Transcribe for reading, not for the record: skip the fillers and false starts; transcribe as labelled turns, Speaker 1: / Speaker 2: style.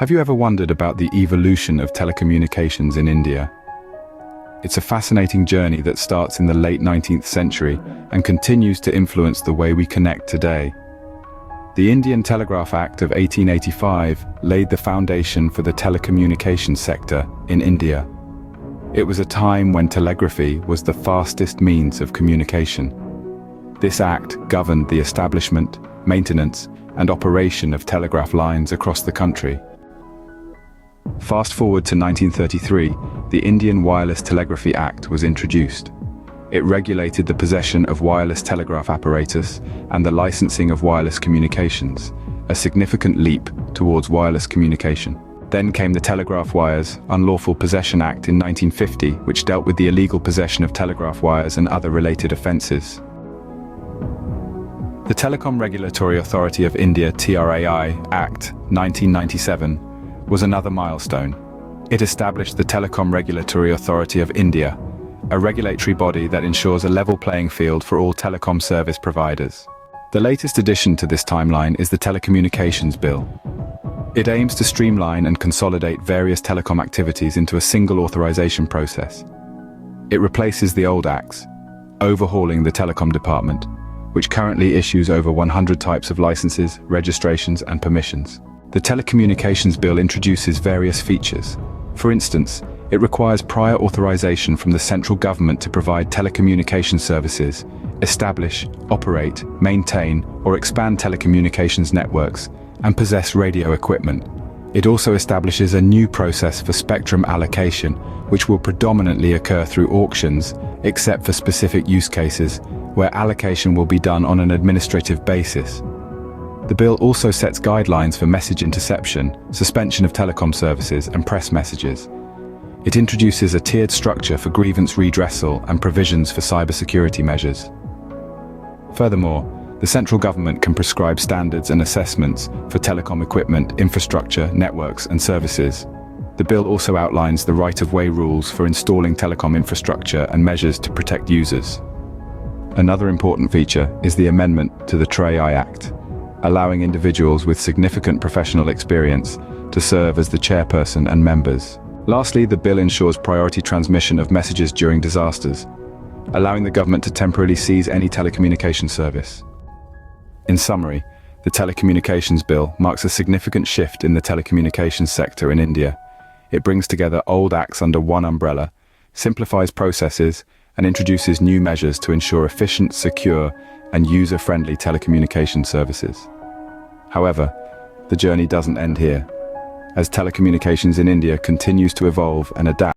Speaker 1: Have you ever wondered about the evolution of telecommunications in India? It's a fascinating journey that starts in the late 19th century and continues to influence the way we connect today. The Indian Telegraph Act of 1885 laid the foundation for the telecommunications sector in India. It was a time when telegraphy was the fastest means of communication. This act governed the establishment, maintenance, and operation of telegraph lines across the country. Fast forward to 1933, the Indian Wireless Telegraphy Act was introduced. It regulated the possession of wireless telegraph apparatus and the licensing of wireless communications, a significant leap towards wireless communication. Then came the Telegraph Wires Unlawful Possession Act in 1950, which dealt with the illegal possession of telegraph wires and other related offences. The Telecom Regulatory Authority of India (TRAI) Act 1997 was another milestone. It established the Telecom Regulatory Authority of India, a regulatory body that ensures a level playing field for all telecom service providers. The latest addition to this timeline is the Telecommunications Bill. It aims to streamline and consolidate various telecom activities into a single authorization process. It replaces the old acts, overhauling the telecom department, which currently issues over 100 types of licenses, registrations, and permissions. The Telecommunications Bill introduces various features. For instance, it requires prior authorization from the central government to provide telecommunication services, establish, operate, maintain, or expand telecommunications networks, and possess radio equipment. It also establishes a new process for spectrum allocation, which will predominantly occur through auctions, except for specific use cases, where allocation will be done on an administrative basis. The bill also sets guidelines for message interception, suspension of telecom services, and press messages. It introduces a tiered structure for grievance redressal and provisions for cybersecurity measures. Furthermore, the central government can prescribe standards and assessments for telecom equipment, infrastructure, networks, and services. The bill also outlines the right-of-way rules for installing telecom infrastructure and measures to protect users. Another important feature is the amendment to the TRAI Act, allowing individuals with significant professional experience to serve as the chairperson and members. Lastly, the bill ensures priority transmission of messages during disasters, allowing the government to temporarily seize any telecommunication service. In summary, the Telecommunications Bill marks a significant shift in the telecommunications sector in India. It brings together old acts under one umbrella, simplifies processes, and introduces new measures to ensure efficient, secure, and user-friendly telecommunication services. However, the journey doesn't end here. As telecommunications in India continues to evolve and adapt